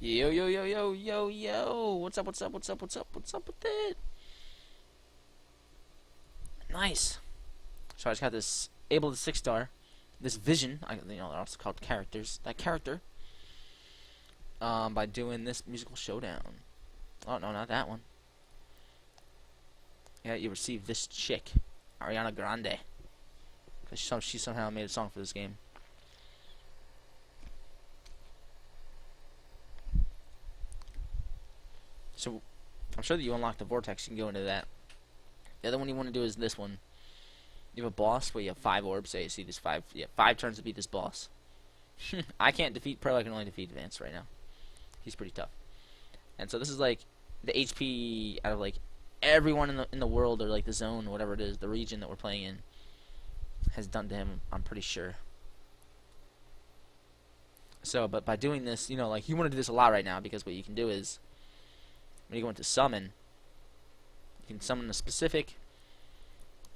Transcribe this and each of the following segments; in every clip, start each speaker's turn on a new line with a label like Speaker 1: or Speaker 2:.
Speaker 1: Yo, yo, yo, yo, yo, yo. What's up, what's up, what's up, what's up, what's up with it? Nice. So I just got this able to 6-star. This vision, they're also called characters. That character. By doing this musical showdown. Oh, no, not that one. Yeah, you receive this chick. Ariana Grande. Because she somehow made a song for this game. So, I'm sure that you unlock the vortex. You can go into that. The other one you want to do is this one. You have a boss where you have 5 orbs. So you see this 5. Yeah, 5 turns to beat this boss. I can't defeat Pro. I can only defeat Advance right now. He's pretty tough. And so this is like the HP out of like everyone in the world, or like the zone, or whatever it is, the region that we're playing in, has done to him. I'm pretty sure. So, but by doing this, like you want to do this a lot right now, because what you can do is when you go into summon, you can summon a specific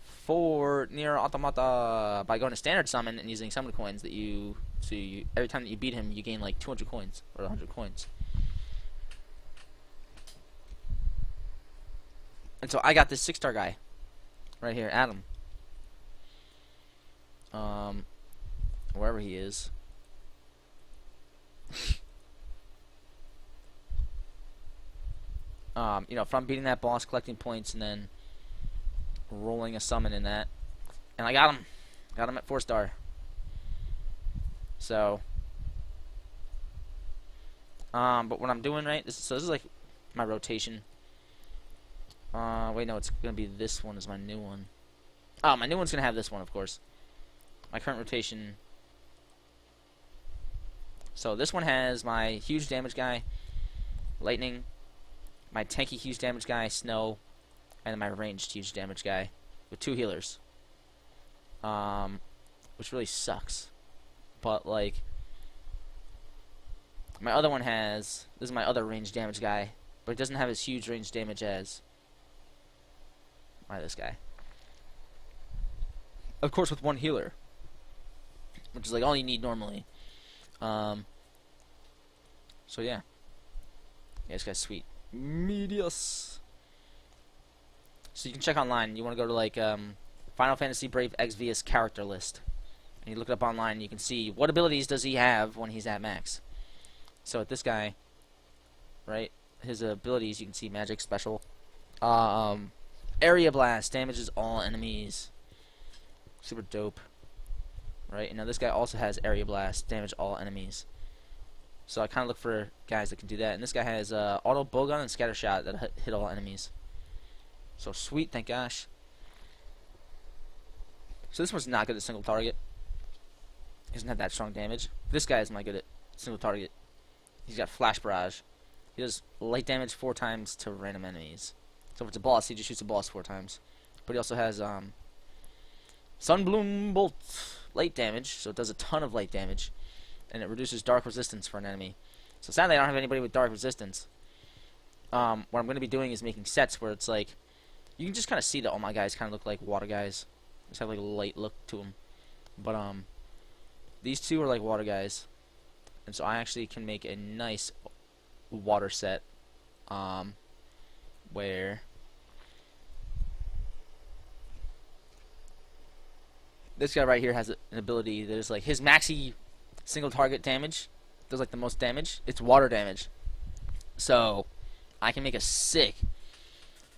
Speaker 1: for near automata by going to standard summon and using summon coins that every time that you beat him, you gain like 200 coins or 100 coins. And so I got this 6-star guy right here, Adam. Wherever he is. From beating that boss, collecting points, and then rolling a summon in that. And I got him. Got him at 4-star. So, but what I'm doing, right, this is like my rotation. Wait, no, it's gonna be this one is my new one. Oh, my new one's gonna have this one, of course. My current rotation. So this one has my huge damage guy, lightning, my tanky huge damage guy, snow, and then my ranged huge damage guy with 2 healers. Which really sucks. But like, my other one this is my other ranged damage guy, but it doesn't have as huge range damage as this guy. Of course, with 1 healer, which is like all you need normally. So yeah, this guy's sweet. Medius. So you can check online. You want to go to like Final Fantasy Brave exvius character list, and you look it up online. And you can see what abilities does he have when he's at max. So with this guy, right, his abilities, you can see magic, special, area blast, damages all enemies. Super dope. Right, and now this guy also has area blast, damage all enemies. So I kind of look for guys that can do that. And this guy has auto bowgun and scatter shot that hit all enemies. So sweet, thank gosh. So this one's not good at single target. He doesn't have that strong damage. This guy is my good at single target. He's got flash barrage. He does light damage 4 times to random enemies. So if it's a boss, he just shoots a boss 4 times. But he also has Sunbloom Bolt light damage, so it does a ton of light damage, and it reduces dark resistance for an enemy. So sadly, I don't have anybody with dark resistance. What I'm going to be doing is making sets where it's like, you can just kind of see that all my guys kind of look like water guys. Just have like a light look to them. But these 2 are like water guys, and so I actually can make a nice water set, where this guy right here has an ability that is like his maxi single target damage does like the most damage. It's water damage. So I can make a sick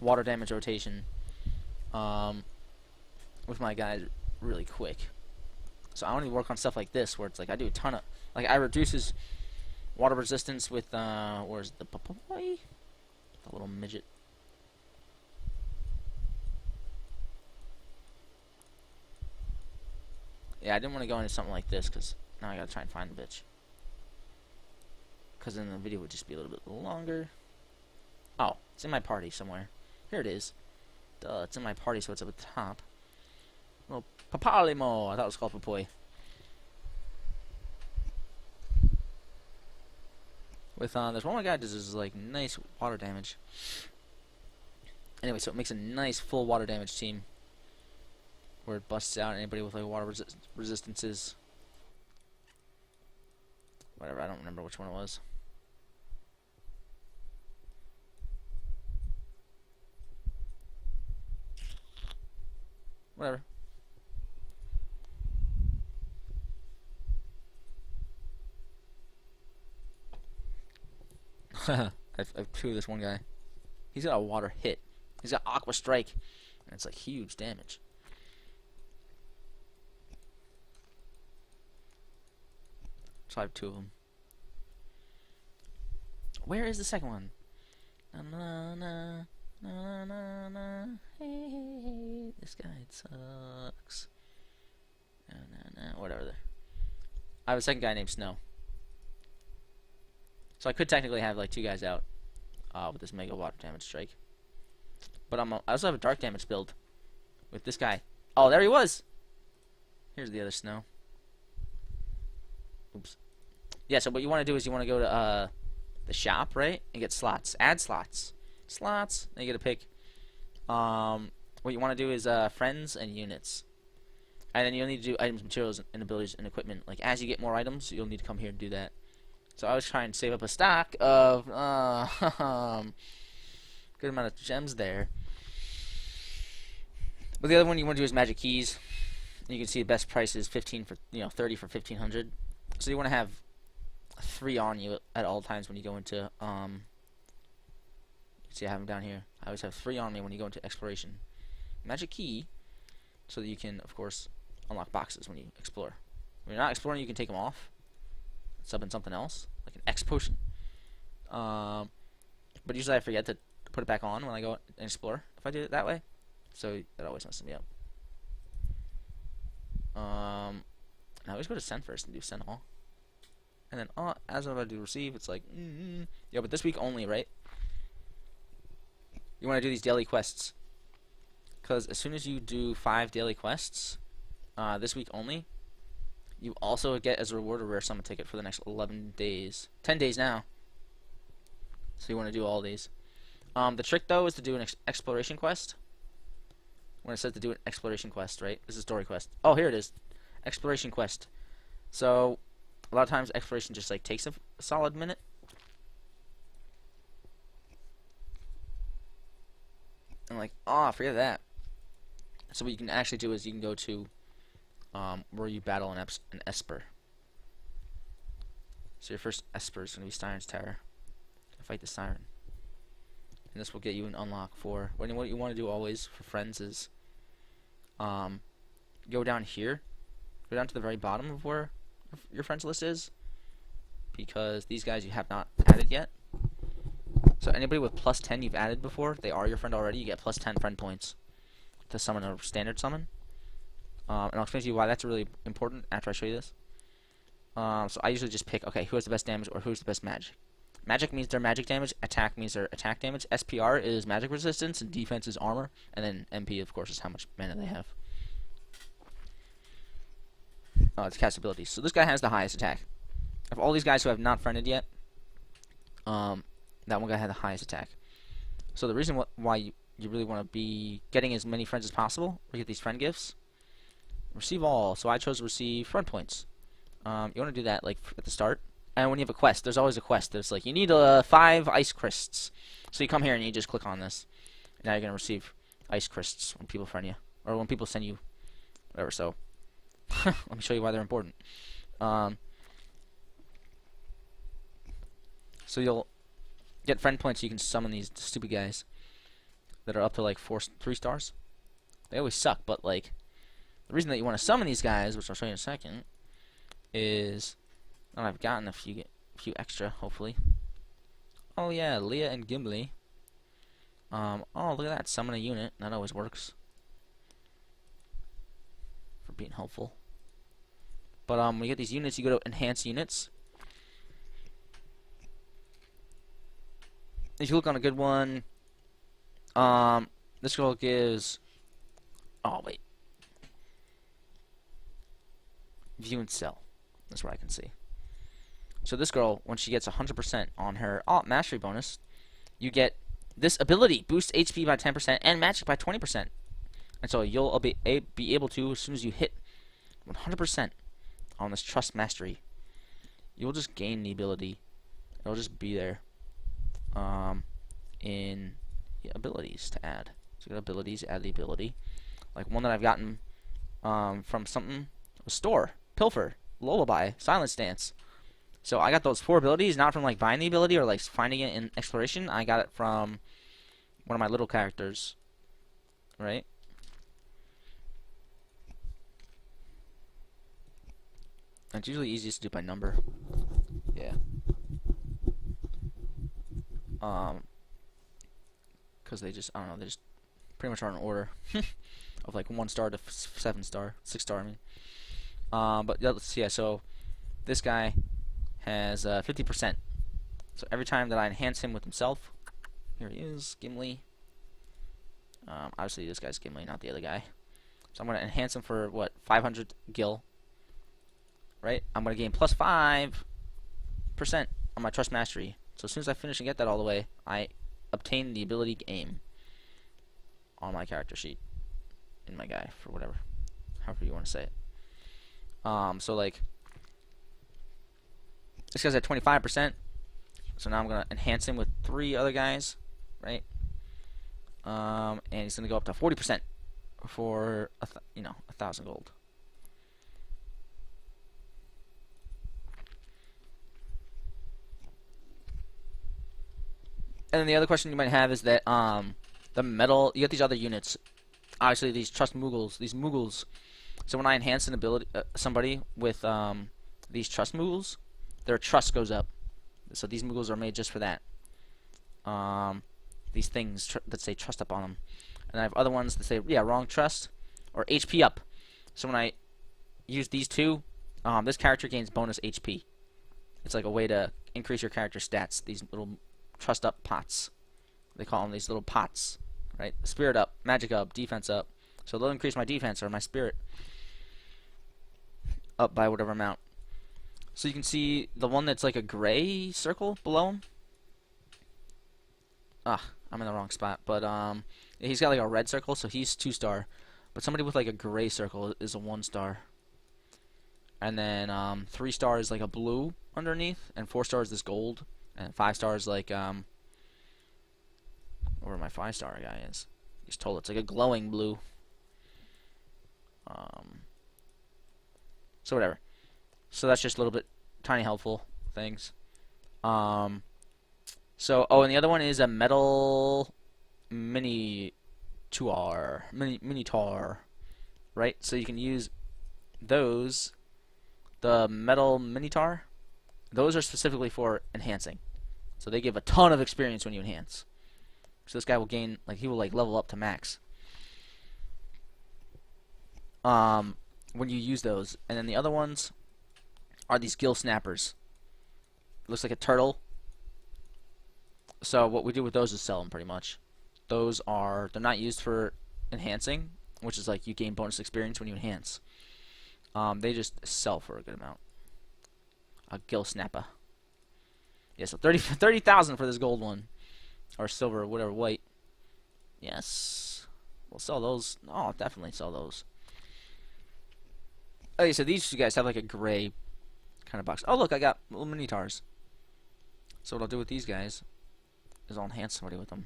Speaker 1: water damage rotation with my guys really quick. So I want to work on stuff like this where it's like I do a ton of, like, I reduce his water resistance with where's the boy? The little midget. Yeah, I didn't want to go into something like this, because now I gotta try and find the bitch. Because then the video would just be a little bit longer. Oh, it's in my party somewhere. Here it is. Duh, it's in my party, so it's up at the top. Little Papalimo. I thought it was called Papoy. With, there's one more guy that does like nice water damage. Anyway, so it makes a nice full water damage team, where it busts out anybody with like water resistances. Whatever, I don't remember which one it was. Whatever. I've two of this one guy. He's got a water hit. He's got Aqua Strike. And it's like huge damage. So I have two of them. Where is the second one? Na na na na na na. Hey, hey, hey. This guy sucks. Na na na. Whatever. I have a second guy named Snow. So I could technically have like two guys out with this mega water damage strike. But I also have a dark damage build with this guy. Oh, there he was. Here's the other Snow. Oops. Yeah, so what you want to do is you want to go to the shop, right? And get slots. Add slots. Slots. Then you get to pick. What you want to do is friends and units. And then you'll need to do items, materials, and abilities and equipment. Like as you get more items, you'll need to come here and do that. So I was trying to save up a stock of good amount of gems there. But the other one you want to do is magic keys. You can see the best price is 15 for 30 for 1500. So you want to have 3 on you at all times when you go into see I have them down here. I always have 3 on me when you go into exploration. Magic key, so that you can of course unlock boxes when you explore. When you're not exploring, you can take them off, sub in something else like an X potion. But usually I forget to put it back on when I go and explore if I do it that way. So that always messes me up. And I always go to send first and do send all. And then, as I'm about to do receive, it's like, yeah, but this week only, right? You want to do these daily quests. Because as soon as you do 5 daily quests, this week only, you also get as a reward a rare summon ticket for the next 11 days. 10 days now. So you want to do all these. The trick, though, is to do an exploration quest. When it says to do an exploration quest, right? This is story quest. Oh, here it is. Exploration quest. So a lot of times exploration just like takes a solid minute. And like, forget that. So what you can actually do is you can go to where you battle an Esper. So your first Esper is going to be Siren's Tower. Fight the Siren. And this will get you an unlock for what you want to do always for friends is go down here. Go down to the very bottom of where your friends list is, because these guys you have not added yet. So anybody with plus 10 you've added before, they are your friend already, you get plus 10 friend points to summon a standard summon. And I'll explain to you why that's really important after I show you this. So I usually just pick, okay, who has the best damage or who's the best magic. Magic means their magic damage, attack means their attack damage, SPR is magic resistance, and defense is armor, and then MP, of course, is how much mana they have. It's cast abilities. So this guy has the highest attack. Of all these guys who have not friended yet, that one guy had the highest attack. So the reason why you really want to be getting as many friends as possible, or get these friend gifts, receive all. So I chose to receive friend points. You want to do that like at the start. And when you have a quest, there's always a quest. There's like, you need 5 ice crysts. So you come here and you just click on this. And now you're going to receive ice crysts when people friend you. Or when people send you whatever. So let me show you why they're important. So you'll get friend points so you can summon these stupid guys that are up to like 3 stars. They always suck, but like the reason that you want to summon these guys, which I'll show you in a second, is I've gotten a few extra, hopefully. Oh yeah, Leah and Gimli. Oh, look at that, summon a unit. That always works for being helpful. But when you get these units, you go to enhance units. If you look on a good one, this girl gives. Oh wait, view and sell. That's where I can see. So this girl, when she gets 100% on her mastery bonus, you get this ability: boost HP by 10% and magic by 20%. And so you'll be able to, as soon as you hit 100% on this trust mastery, you'll just gain the ability. It'll just be there in abilities to add. So you got abilities, add the ability. Like one that I've gotten from something, store, pilfer, lullaby, silence dance. So I got those 4 abilities not from like buying the ability or like finding it in exploration. I got it from one of my little characters, right? And it's usually easiest to do by number. Yeah. Because they just, I don't know, they just pretty much are in order of like 1 star to 7 star, 6 star, I mean. But let's see, yeah, so this guy has 50%. So every time that I enhance him with himself, here he is, Gimli. Obviously this guy's Gimli, not the other guy. So I'm going to enhance him for, what, 500 gil. Right? I'm going to gain plus 5% on my trust mastery. So as soon as I finish and get that all the way, I obtain the ability aim on my character sheet. In my guy, for whatever. However you want to say it. So like, this guy's at 25%. So now I'm going to enhance him with 3 other guys. Right? And he's going to go up to 40% for, 1,000 gold. And then the other question you might have is that the metal, you get these other units, obviously these trust Mughals, these Mughals. So when I enhance an ability, somebody with these trust Mughals, their trust goes up. So these Mughals are made just for that. These things that say trust up on them. And I have other ones that say, yeah, wrong trust or HP up. So when I use these two, this character gains bonus HP. It's like a way to increase your character stats. These little trust up pots. They call them these little pots, right? Spirit up, magic up, defense up. So they'll increase my defense or my spirit up by whatever amount. So you can see the one that's like a gray circle below him. I'm in the wrong spot, but he's got like a red circle, so he's 2 star. But somebody with like a gray circle is a 1 star. And then 3 stars like a blue underneath, and 4 stars this gold. And 5 stars like where my 5 star guy is. He's told it's like a glowing blue. So whatever. So that's just a little bit tiny helpful things. So and the other one is a metal mini tar, right? So you can use those. The metal minitar, those are specifically for enhancing. So they give a ton of experience when you enhance. So this guy will gain, like, he will like level up to max when you use those. And then the other ones are these gill snappers. It looks like a turtle. So what we do with those is sell them pretty much. They're not used for enhancing, which is like you gain bonus experience when you enhance. They just sell for a good amount. A gill snapper. Yeah, so 30,000 for this gold one. Or silver, or whatever, white. Yes. We'll sell those. Oh, definitely sell those. Okay, so these two guys have like a gray kind of box. Oh, look, I got little mini tars. So what I'll do with these guys is I'll enhance somebody with them.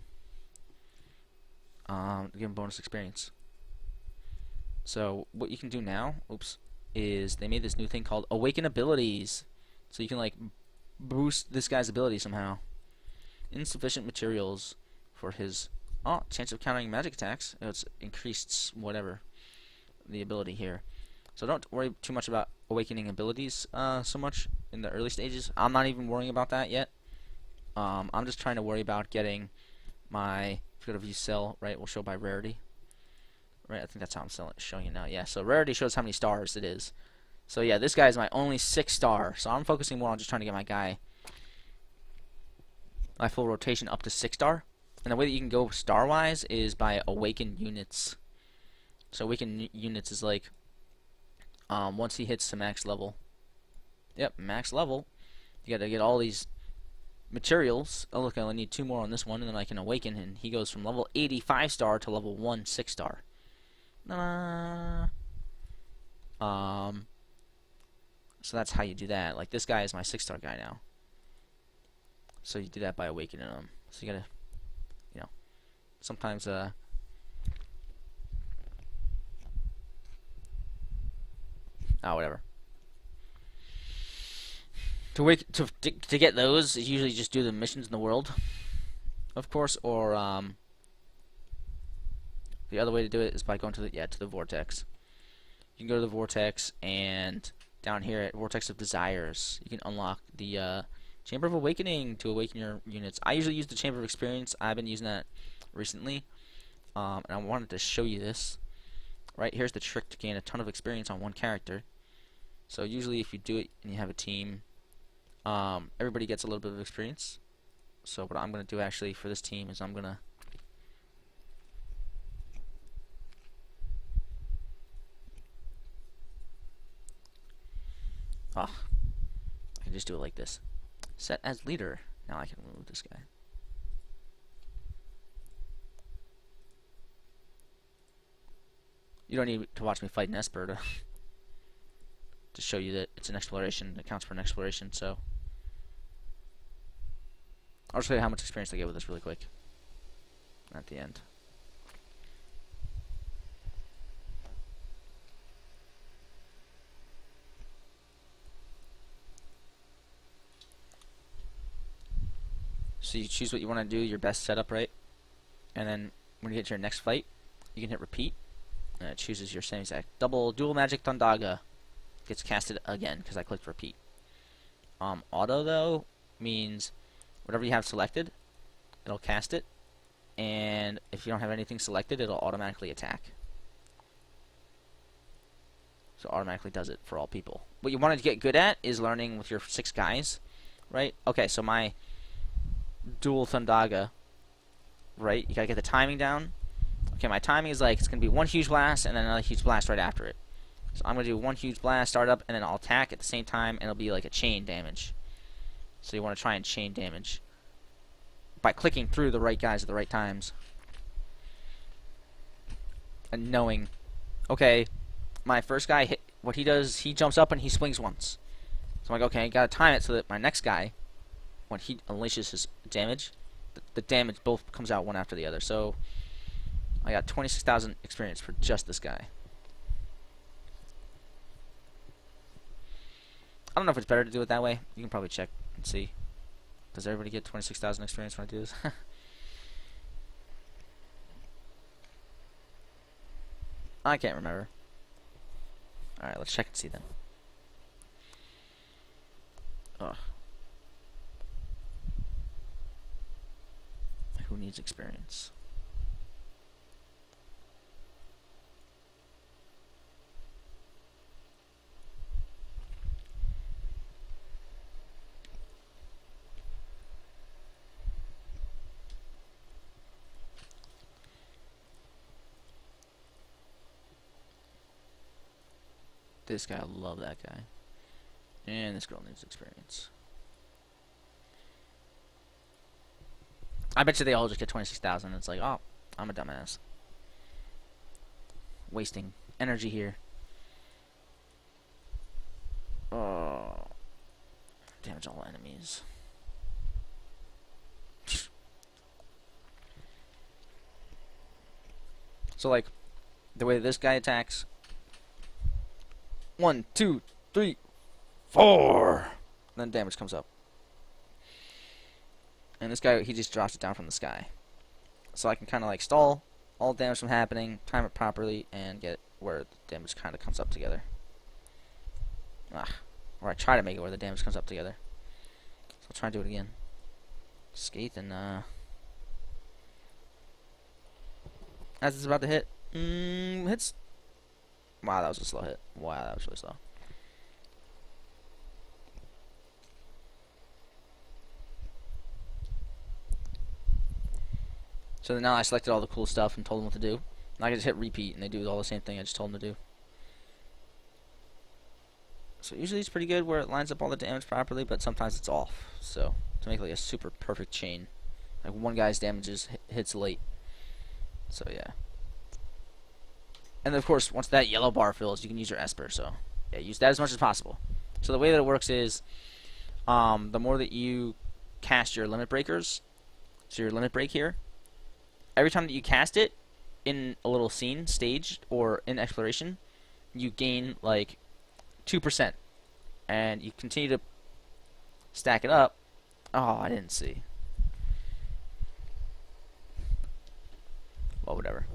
Speaker 1: Give them bonus experience. So what you can do now, is they made this new thing called Awaken Abilities. So you can like boost this guy's ability somehow. Insufficient materials for his chance of countering magic attacks. It's increased whatever the ability here. So don't worry too much about awakening abilities so much in the early stages. I'm not even worrying about that yet. I'm just trying to worry about getting my, if you go to view sell, right, we'll show by rarity. Right, I think that's how I'm showing you now. Yeah, so rarity shows how many stars it is. So yeah, this guy is my only 6 star. So I'm focusing more on just trying to get my guy, my full rotation up to 6 star. And the way that you can go star wise is by awaken units. So awaken units is like once he hits to max level. Yep, max level. You gotta get all these materials. Oh look, I only need 2 more on this one, and then I can awaken, and he goes from level 85 star to level 1 6 star. So that's how you do that. Like this guy is my 6 star guy now. So you do that by awakening him. So you gotta, sometimes Oh, whatever. To get those, you usually just do the missions in the world, of course, or the other way to do it is by going to the vortex. You can go to the vortex, and down here at Vortex of Desires, you can unlock the Chamber of Awakening to awaken your units. I usually use the Chamber of Experience. I've been using that recently, and I wanted to show you this. Right here's the trick to gain a ton of experience on one character. So usually, if you do it and you have a team, everybody gets a little bit of experience. So what I'm going to do actually for this team is I'm going to I can just do it like this. Set as leader. Now I can remove this guy. You don't need to watch me fight an Esper to show you that it's an exploration. It counts for an exploration, so I'll show you how much experience I get with this really quick at the end. So you choose what you want to do, your best setup, right? And then when you get to your next fight, you can hit repeat, and it chooses your same exact dual magic Thundaga. Gets casted again because I clicked repeat. Auto though means whatever you have selected, it'll cast it, and if you don't have anything selected, it'll automatically attack. So automatically does it for all people. What you want to get good at is learning with your 6 guys, right? Okay, so my dual Thundaga, right? You gotta get the timing down. Okay, my timing is like it's gonna be one huge blast and then another huge blast right after it. So I'm gonna do one huge blast, start up, and then I'll attack at the same time, and it'll be like a chain damage. So you want to try and chain damage by clicking through the right guys at the right times and knowing, okay, my first guy hit. What he does, he jumps up and he swings once. So I'm like, okay, I gotta time it so that my next guy, when he unleashes his damage, the damage both comes out one after the other. So I got 26,000 experience for just this guy. I don't know if it's better to do it that way. You can probably check and see. Does everybody get 26,000 experience when I do this? I can't remember. Alright, let's check and see then. Ugh. Who needs experience? This guy, I love that guy. And this girl needs experience. I bet you they all just get 26,000. It's like, oh, I'm a dumbass. Wasting energy here. Oh. Damage all enemies. So, like, the way this guy attacks. 1, 2, 3, 4. Then damage comes up. And this guy, he just drops it down from the sky. So I can kind of like stall all damage from happening, time it properly, and get where the damage kind of comes up together. Or I try to make it where the damage comes up together. So I'll try and do it again. Skate and as it's about to hit, hits. Wow, that was a slow hit. Wow, that was really slow. So then now I selected all the cool stuff and told them what to do. Now I can just hit repeat and they do all the same thing I just told them to do. So usually it's pretty good where it lines up all the damage properly, but sometimes it's off. So to make like a super perfect chain, like one guy's damages hits late. So yeah. And then of course, once that yellow bar fills, you can use your Esper. So yeah, use that as much as possible. So the way that it works is, the more that you cast your limit breakers, so your limit break here, every time that you cast it in a little scene, stage, or in exploration, you gain like 2%. And you continue to stack it up. Oh, I didn't see. Well, whatever.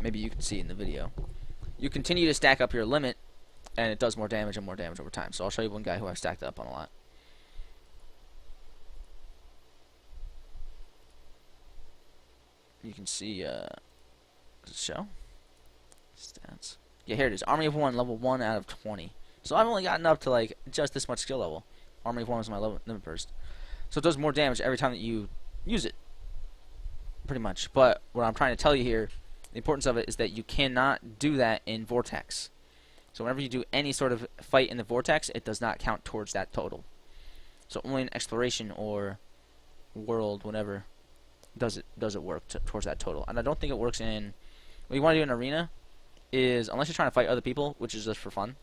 Speaker 1: Maybe you can see in the video. You continue to stack up your limit, and it does more damage and more damage over time. So I'll show you one guy who I've stacked up on a lot. You can see, does it show? Stats. Yeah, here it is. Army of 1, level 1 out of 20. So I've only gotten up to, like, just this much skill level. Army of 1 was my limit first. So it does more damage every time that you use it. Pretty much. But what I'm trying to tell you here, the importance of it is that you cannot do that in Vortex. So whenever you do any sort of fight in the Vortex, it does not count towards that total. So only in Exploration or World, whatever, does it work towards that total. And I don't think it works in... What you want to do in Arena is, unless you're trying to fight other people, which is just for fun,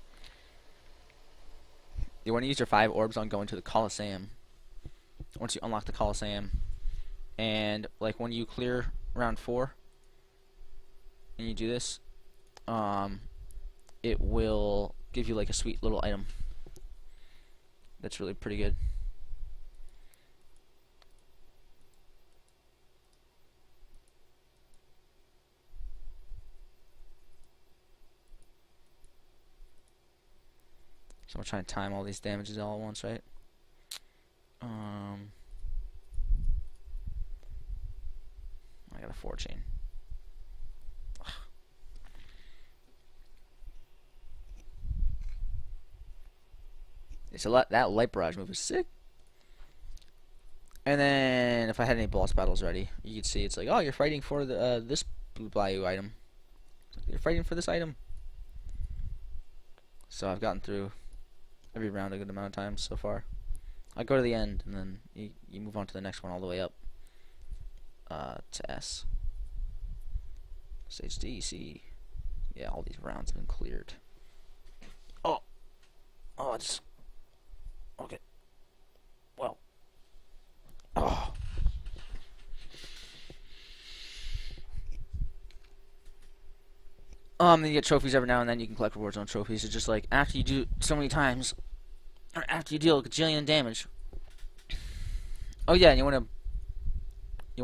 Speaker 1: you want to use your 5 orbs on going to the Colosseum. Once you unlock the Colosseum, and like when you clear round 4 and you do this, it will give you like a sweet little item that's really pretty good. So I'm trying to time all these damages all at once, right? I got a 4 chain. It's a lot. That light barrage move is sick. And then if I had any boss battles ready, you could see it's like, oh, you're fighting for the this blue Bayou item. You're fighting for this item. So I've gotten through every round a good amount of times so far. I go to the end, and then you move on to the next one all the way up to S. Stage D, C. Yeah, all these rounds have been cleared. Oh, it's okay. Well, oh. Then you get trophies every now and then. You can collect rewards on trophies. It's just like after you do so many times, or after you deal a gajillion damage. Oh yeah, and you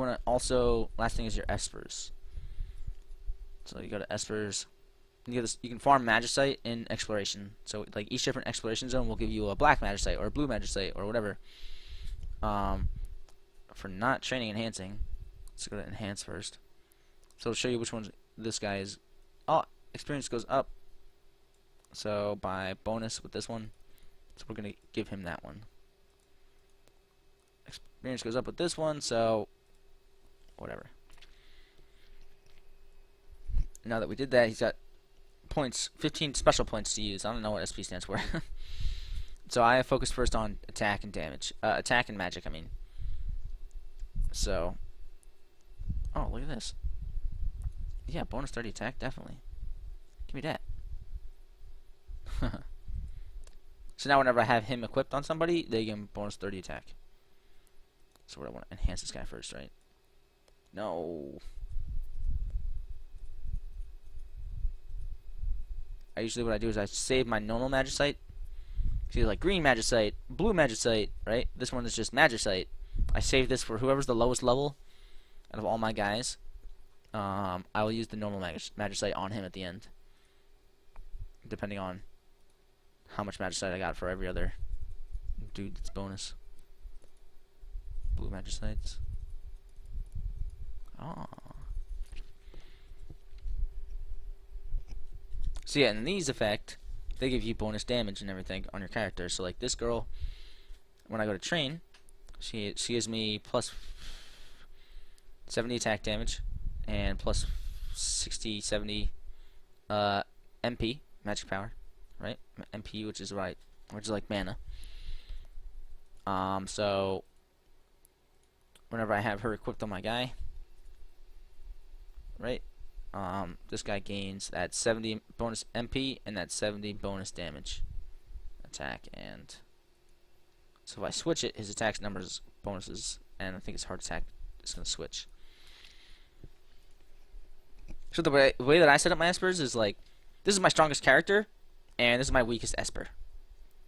Speaker 1: wanna also, last thing is your espers. So you go to espers. You can farm magicite in exploration. So like each different exploration zone will give you a black magicite or a blue magicite or whatever. For not training enhancing, let's go to enhance first. So it'll show you which ones this guy is. Oh, experience goes up. So by bonus with this one, so we're gonna give him that one. Experience goes up with this one, so whatever. Now that we did that, he's got points, 15 special points to use. I don't know what SP stands for. So I focused first on attack and damage. Attack and magic, I mean. So, oh, look at this. Yeah, bonus 30 attack, definitely. Give me that. So now whenever I have him equipped on somebody, they get bonus 30 attack. So what I want to enhance this guy first, right? No. Usually what I do is I save my normal magicite. See, like green magicite, blue magicite, right? This one is just magicite. I save this for whoever's the lowest level out of all my guys. I will use the normal magicite on him at the end, depending on how much magicite I got for every other dude that's bonus. Blue magicites. Oh. So yeah, and these effect, they give you bonus damage and everything on your character. So like this girl, when I go to train, she gives me plus 70 attack damage and plus 60, 70 MP, magic power, right? MP, which is like mana. So whenever I have her equipped on my guy, right? This guy gains that 70 bonus MP and that 70 bonus damage attack, and so if I switch it, his attack numbers bonuses, and I think his heart attack is gonna switch. So the way that I set up my espers is like, this is my strongest character, and this is my weakest Esper.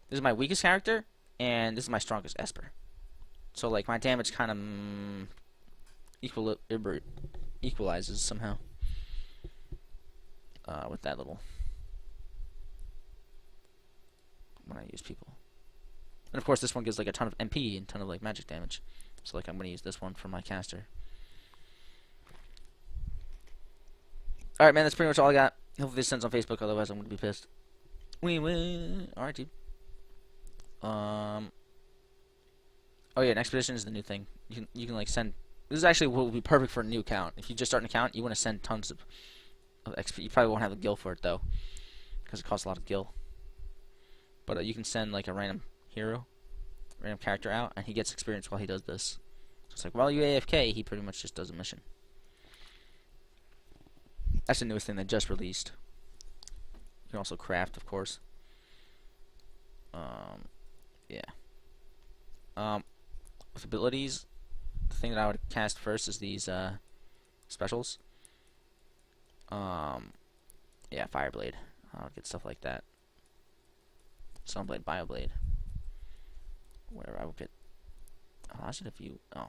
Speaker 1: This is my weakest character, and this is my strongest Esper. So like my damage kind of equalizes somehow with that little when I use people. And of course this one gives like a ton of MP and a ton of like magic damage. So like I'm gonna use this one for my caster. Alright man, that's pretty much all I got. Hopefully this sends on Facebook, otherwise I'm gonna be pissed. Alright dude. Oh yeah, an expedition is the new thing. You can like send. This is actually what would be perfect for a new account. If you just start an account, you want to send tons of XP. You probably won't have the gil for it though, because it costs a lot of gil. But you can send like a random hero, random character out, and he gets experience while he does this. So it's like while you AFK, he pretty much just does a mission. That's the newest thing they just released. You can also craft, of course. Yeah. With abilities, the thing that I would cast first is these specials. Yeah, Fireblade. I would get stuff like that. Sunblade, Bioblade. Where I would get. Oh, I should have view. Oh.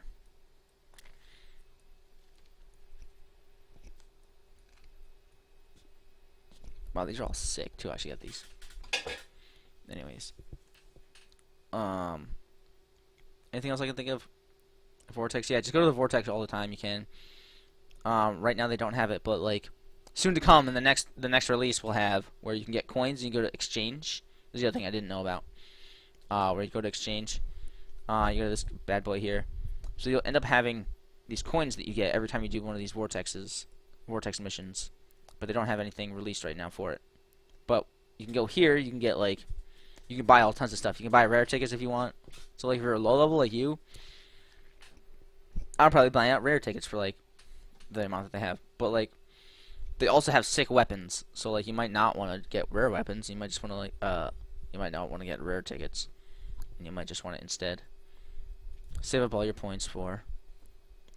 Speaker 1: Wow, these are all sick too. I should get these. Anyways. Anything else I can think of? Vortex, yeah, just go to the Vortex all the time you can. Right now they don't have it, but like soon to come in the next release we'll have where you can get coins and you go to exchange. This is the other thing I didn't know about. Where you go to exchange. You go to this bad boy here. So you'll end up having these coins that you get every time you do one of these vortex missions. But they don't have anything released right now for it. But you can go here, you can get like you can buy all tons of stuff. You can buy rare tickets if you want. So like if you're low level like you, I'll probably buy out rare tickets for like the amount that they have. But like they also have sick weapons. So like you might not want to get rare weapons. You might just want to like you might not want to get rare tickets. And you might just want to instead save up all your points for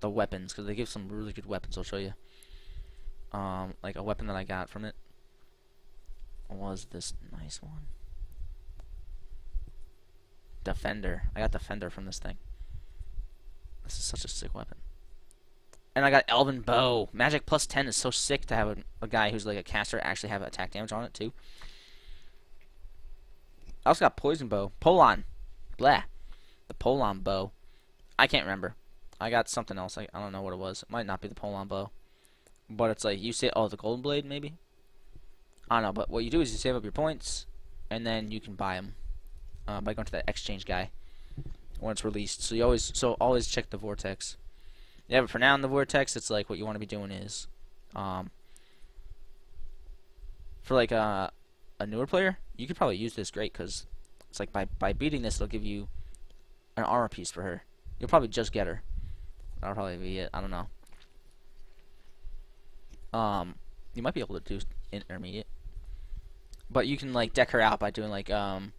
Speaker 1: the weapons, because they give some really good weapons. I'll show you. Like a weapon that I got from it was this nice one. Defender. I got Defender from this thing. This is such a sick weapon. And I got Elven Bow. Magic plus 10 is so sick to have a guy who's like a caster actually have attack damage on it too. I also got Poison Bow. Polon. Blah. The Polon Bow. I can't remember. I got something else. I don't know what it was. It might not be the Polon Bow. But it's like you say, oh, the Golden Blade maybe? I don't know, but what you do is you save up your points, and then you can buy them by going to that exchange guy when it's released. So you always check the Vortex. Yeah, but for now in the Vortex, it's like what you want to be doing is, for like a newer player, you could probably use this great, because it's like by beating this, it'll give you an armor piece for her. You'll probably just get her. That'll probably be it. I don't know. You might be able to do intermediate, but you can like deck her out by doing like higher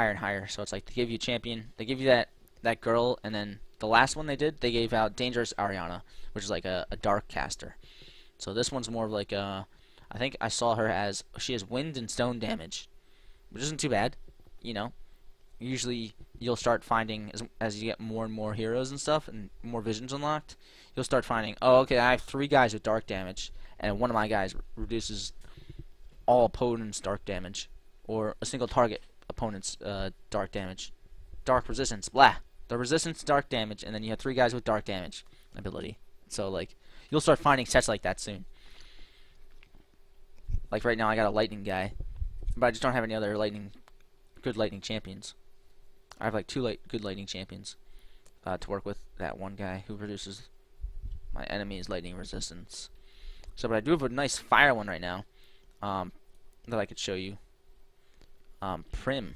Speaker 1: and higher. So it's like they give you champion, they give you that girl, and then the last one they did, they gave out Dangerous Ariana, which is like a dark caster. So this one's more of like I think I saw her as she has wind and stone damage, which isn't too bad, you know. Usually you'll start finding as you get more and more heroes and stuff and more visions unlocked, you'll start finding, oh okay, I have 3 guys with dark damage, and one of my guys reduces all opponents' dark damage, or a single target opponent's dark damage, dark resistance, blah. The resistance, dark damage, and then you have 3 guys with dark damage ability. So like you'll start finding sets like that soon. Like right now I got a lightning guy, but I just don't have any other good lightning champions. I have like 2 good lightning champions to work with that one guy who reduces my enemy's lightning resistance. So, but I do have a nice fire one right now that I could show you. Prim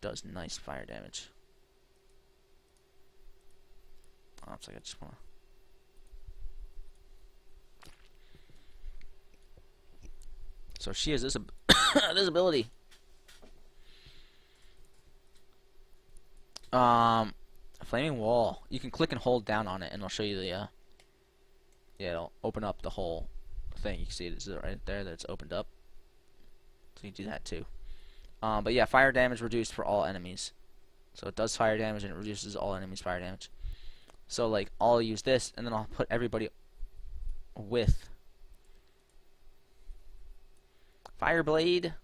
Speaker 1: does nice fire damage. Oh, it's like I just wanna. So she has this this ability. Flaming wall. You can click and hold down on it, and it'll show you the yeah, it'll open up the whole thing. You can see it right there that it's opened up. So you do that too. But yeah, fire damage reduced for all enemies. So it does fire damage and it reduces all enemies' fire damage. So like I'll use this and then I'll put everybody with Fire Blade.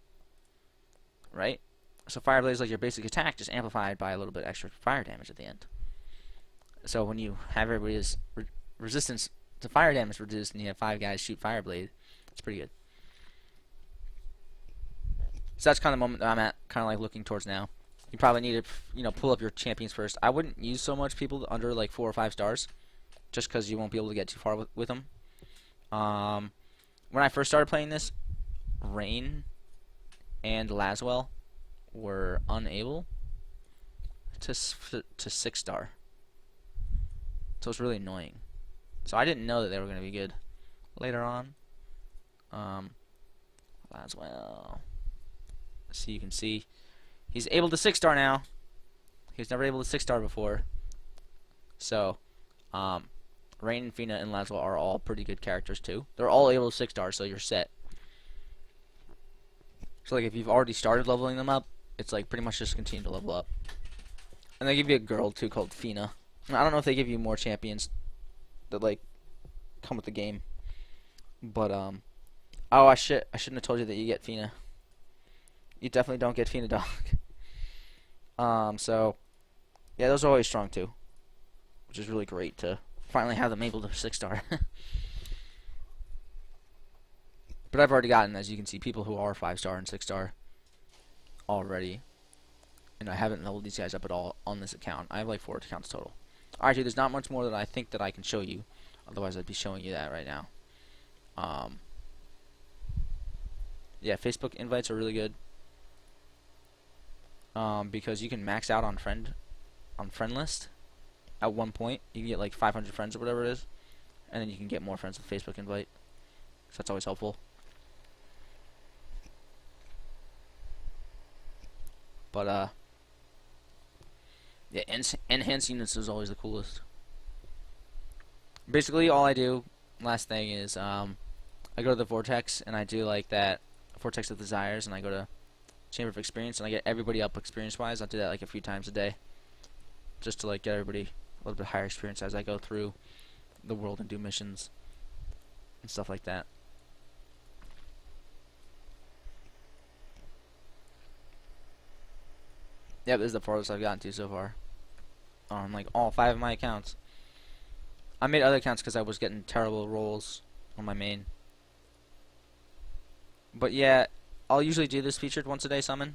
Speaker 1: Right? So Fire Blade is like your basic attack, just amplified by a little bit extra fire damage at the end. So when you have everybody's resistance to fire damage reduced and you have 5 guys shoot Fire Blade, it's pretty good. So that's kind of the moment that I'm at, kind of like looking towards now. You probably need to, pull up your champions first. I wouldn't use so much people under like 4 or 5 stars, just because you won't be able to get too far with them. When I first started playing this, Rain and Laswell were unable to 6-star. So it's really annoying. So I didn't know that they were going to be good later on. Laswell. So you can see he's able to 6-star now. He was never able to 6-star before. So, Rain and Fina and Laswell are all pretty good characters too. They're all able to 6-star, so you're set. So like if you've already started leveling them up, it's like pretty much just continue to level up. And they give you a girl too called Fina. I don't know if they give you more champions that like come with the game. But oh, I shouldn't have told you that you get Fina. You definitely don't get Fina Dog. So yeah, those are always strong too, which is really great to finally have them able to 6-star. But I've already gotten, as you can see, people who are 5-star and 6-star already. And I haven't leveled these guys up at all on this account. I have like 4 accounts total. Alright, dude, there's not much more that I think that I can show you. Otherwise, I'd be showing you that right now. Yeah, Facebook invites are really good. Because you can max out on friend list at one point. You can get like 500 friends or whatever it is. And then you can get more friends with Facebook invite. So that's always helpful. But yeah, enhanced units is always the coolest. Basically, all I do, last thing is, I go to the vortex and I do like that vortex of desires, and I go to chamber of experience and I get everybody up experience-wise. I'll do that like a few times a day, just to like get everybody a little bit higher experience as I go through the world and do missions and stuff like that. Yep, this is the farthest I've gotten to so far on like all 5 of my accounts. I made other accounts because I was getting terrible rolls on my main. But yeah, I'll usually do this featured once a day summon.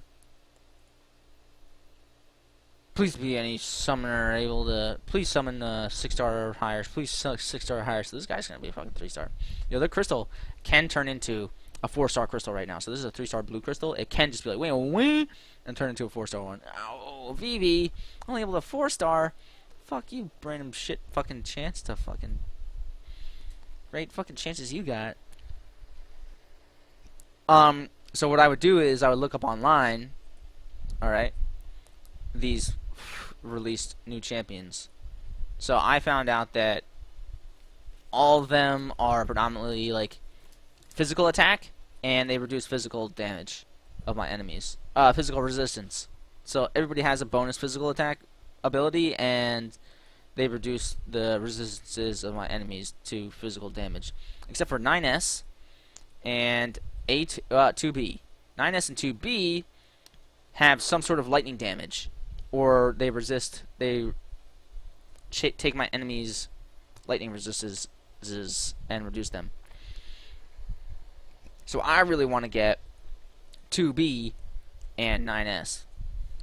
Speaker 1: Please be any summoner able to. Please summon 6-star or higher. Please 6-star or higher. So this guy's gonna be a fucking 3-star. The crystal can turn into a 4-star crystal right now. So this is a 3-star blue crystal. It can just be like wait, and turn into a 4-star one. Oh, Vivi, only able to 4-star. Fuck you, random shit. Fucking chance to fucking. Great fucking chances you got. So what I would do is I would look up online. All right. These released new champions. So I found out that all of them are predominantly like physical attack, and they reduce physical damage of my enemies. Physical resistance. So everybody has a bonus physical attack ability, and they reduce the resistances of my enemies to physical damage. Except for 9S and 2B. 9S and 2B have some sort of lightning damage, or they resist. They take my enemies' lightning resistances and reduce them. So I really want to get 2B and 9S.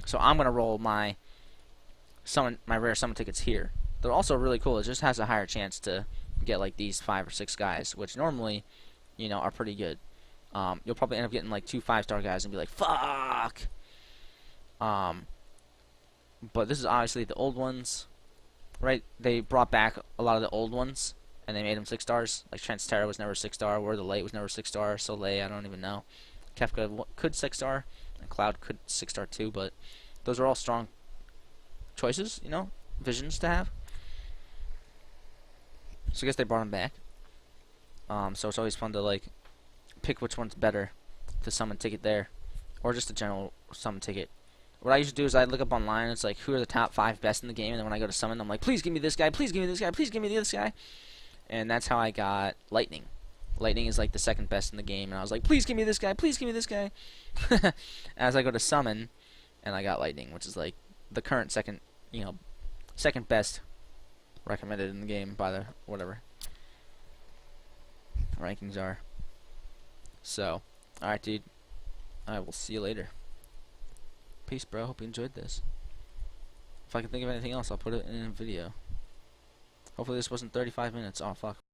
Speaker 1: So I'm gonna roll my rare summon tickets here. They're also really cool. It just has a higher chance to get like these 5 or 6 guys, which normally, are pretty good. You'll probably end up getting like 2 5-star guys and be like, fuck. But this is obviously the old ones, right? They brought back a lot of the old ones and they made them 6 stars. Like Transterra was never 6-star. Word of the Light was never 6-star. Soleil, I don't even know. Kefka could 6-star, and Cloud could 6-star too. But those are all strong choices, visions to have. So I guess they brought them back. So it's always fun to like pick which one's better to summon ticket there. or just a general summon ticket. What I usually do is I look up online. It's like, who are the top 5 best in the game, and then when I go to summon, I'm like, please give me this guy, please give me this guy, please give me this guy, and that's how I got Lightning. Lightning is like the second best in the game, and I was like, please give me this guy, please give me this guy. As I go to summon, and I got Lightning, which is like the current second, second best recommended in the game by the whatever rankings are. So, alright, dude. I will see you later. Peace, bro. Hope you enjoyed this. If I can think of anything else, I'll put it in a video. Hopefully this wasn't 35 minutes. Oh, fuck.